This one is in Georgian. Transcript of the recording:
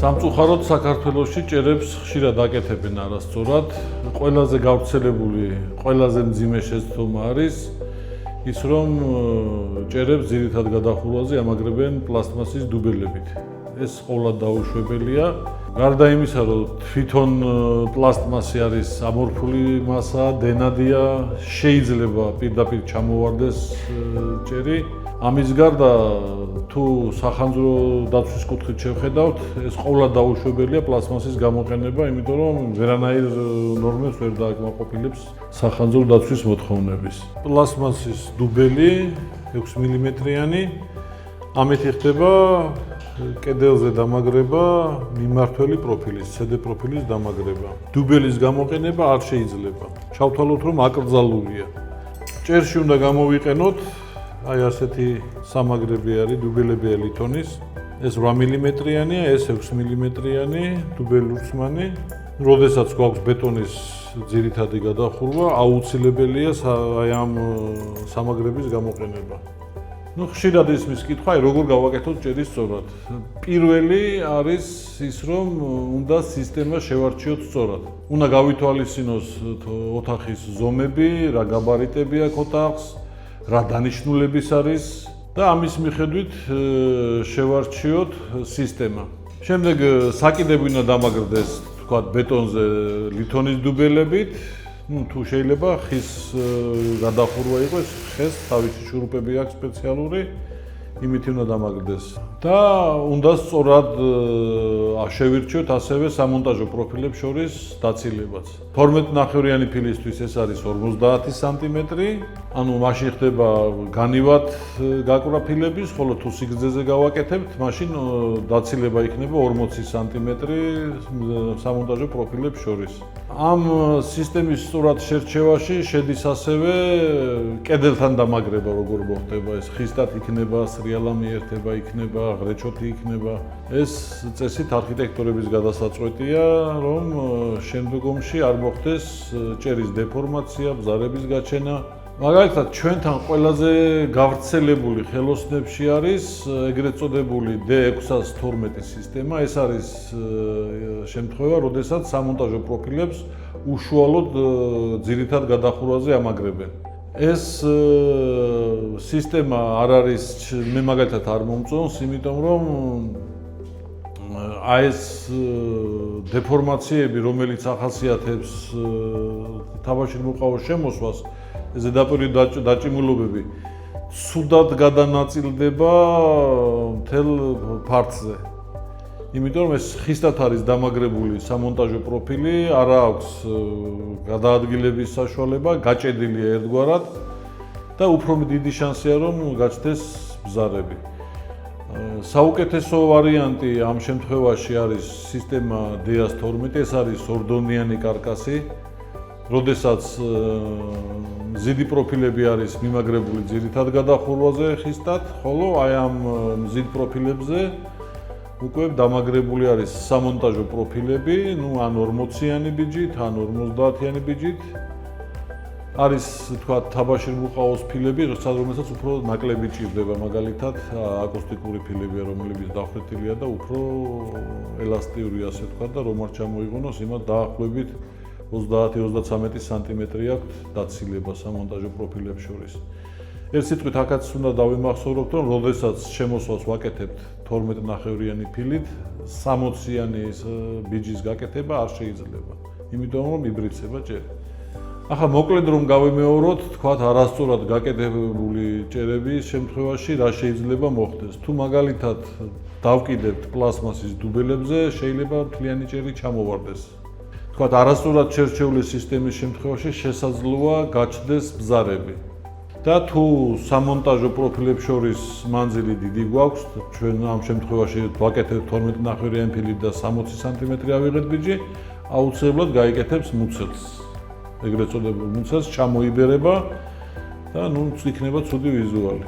სამწუხაროდ საქართველოში ჭერებს ხშირად აკეთებენ არასწორად. ყველაზე გავრცელებული, ყველაზე მძიმე შეცდომა არის ის, რომ ჭერებს ძირითად გადახურვაზე ამაგრებენ პლასტმასის დუბელებით. ეს ყოვლად დაუშვებელია. გარდა იმისა, რომ თვითონ პლასტმასი არის ამორფული მასა, დენადია, შეიძლება პირდაპირ ჩამოვარდეს ჭერი. ამის გარდა თუ სახანძრო დაცვის კუთხით შევხედავთ, ეს ყოვლად დაუშვებელია პლასტმასის გამოყენება, იმიტომ რომ ვერანაირ ნორმებს ვერ დააკმაყოფილებს სახანძრო დაცვის მოთხოვნების. პლასტმასის დუბელი 6 მმ-იანი, ამით ხდება კედელზე დამაგრება მიმართველი პროფილის, CD პროფილის დამაგრება. დუბელის გამოყენება არ შეიძლება. ჩავთვალოთ, რომ აკრძალულია. ჭერში უნდა გამოვიყენოთ აი ასეთი სამაგრები არის დუბელები ლითონის. ეს 8 მმ-იანია, ეს 6 მმ-იანი დუბელი ურცმანი. როდესაც გვაქვს ბეტონის ძირითადი გადახურვა, აუცილებელია აი ამ სამაგრების გამოყენება. ხშირად ისმის კითხვა, როგორ გავაკეთოთ ჭერის სწორად. პირველი არის ის, რომ უნდა სისტემა შევარჩიოთ სწორად. უნდა გავითვალისწინოს ოთახის ზომები, რა გაბარიტები აქვს ოთახს, რა დანიშნულების არის და ამის მიხედვით შევარჩიოთ სისტემა. შემდეგ საკიდები უნდა დამაგრდეს, თქვათ, ბეტონზე ლითონის დუბელებით. თუ შეიძლება ხის გადახურვა იყოს, ხეს თავისი შურუპები აქვს სპეციალური, იმით უნდა დამაგრდეს. და უნდა სწორად შევირჩიოთ ასევე სამონტაჟო პროფილებს შორის დაცილებაც. 12.5-იანი ფილისთვის ეს არის 50 სანტიმეტრი, ანუ მაშინ ხდება განივად გაკვრა ფილების, ხოლო თუ სიგრძეზე გავაკეთებთ, მაშინ დაცილება იქნება 40 სანტიმეტრი სამონტაჟო პროფილებს შორის. ამ სისტემის სწორად შერჩევაში შედის ასევე კედელთან დამაგრება, როგორ მოხდება ეს ხისტად იქნება, სრიალამი ერთება იქნება, ღრეჩოთი იქნება. ეს წესით არქიტექტორების გადასაწყვეტია, რომ შემდგომში არ მოხდეს ჭერის დეფორმაცია, ბზარების გაჩენა. მაგალითად, ჩვენთან ყველაზე გავრცელებული ხელოსნებში არის ეგრეთ წოდებული D612 სისტემა. ეს არის შემთხვევა, როდესაც სამონტაჟო პროფილებს უშუალოდ ძირითად გადახურვაზე ამაგრებენ. ეს სისტემა არ არის, მე მაგალითად არ მომწონს, იმიტომ რომ აი ეს დეფორმაციები, რომელიც ახასიათებს თაბაშირმოყავოს შემოსვას, ზედაპირი დაჭიმულობები ცუდად გადანაწილდება მთელ ფართზე. იმიტომ რომ ეს ხისტად არის დამაგრებული სამონტაჟო პროფილი, არ აქვს გადაადგილების საშუალება, გაჭედილია ერთგვარად და უფრო დიდი შანსია რომ გაჩნდეს ბზარები. საუკეთესო ვარიანტი ამ შემთხვევაში არის სისტემა D112, ეს არის ორდონიანი კარკასი. როდესაც მზიდი პროფილები არის მიმაგრებული ძირითად გადახურვაზე ხისტად, ხოლო აი ამ მზიდ პროფილებზე უკვე დამაგრებული არის სამონტაჟო პროფილები, ან 40-იანი ბიჯით, ან 50-იანი ბიჯით. არის, თქვა, თაბაშირმოყავოს ფილები, რომელსაც უფრო ნაკლები ჭირდება, მაგალითად, აკუსტიკური ფილებია, რომლებიც დახვეთილია და უფრო ელასტიური, ასე თქვა, და რომ არ ჩამოიღონოს, იმათ დაახლოებით 30-33 სანტიმეტრი აქვს დაცილება სამონტაჟო პროფილებს შორის. ერთ სიტყვით აქაც უნდა დავიმახსოვროთ, რომ როდესაც შემოსვას ვაკეთებთ 12.5-იანი ფილით, 60-იანი ბიჯის გაკეთება არ შეიძლება. იმიტომ რომ იბრიცება ჭერი. ახლა მოკლედ რომ გავიმეოროთ, თქვათ, არასწორად გაკეთებული ჭერების შემთხვევაში რა შეიძლება მოხდეს. თუ მაგალითად დავკიდებთ პლასმასის დუბელებზე, შეიძლება მთლიანი ჭერი ჩამოვარდეს. თქვათ, არასწორად შერჩეული სისტემის შემთხვევაში შესაძლოა გაჩნდეს ბზარები. და თუ სამონტაჟო პროფილებს შორის მანძილი დიდი გვაქვს, ჩვენ ამ შემთხვევაში ვაკეთებთ 12.5-იანი ფილით და 60 სანტიმეტრი ავიღეთ ბიჯი, აუცილებლად გაიკეთებს მუცელს. ეგრეთ წოდებულ მუცელს ჩამოიბერება და იქნება ცუდი ვიზუალი.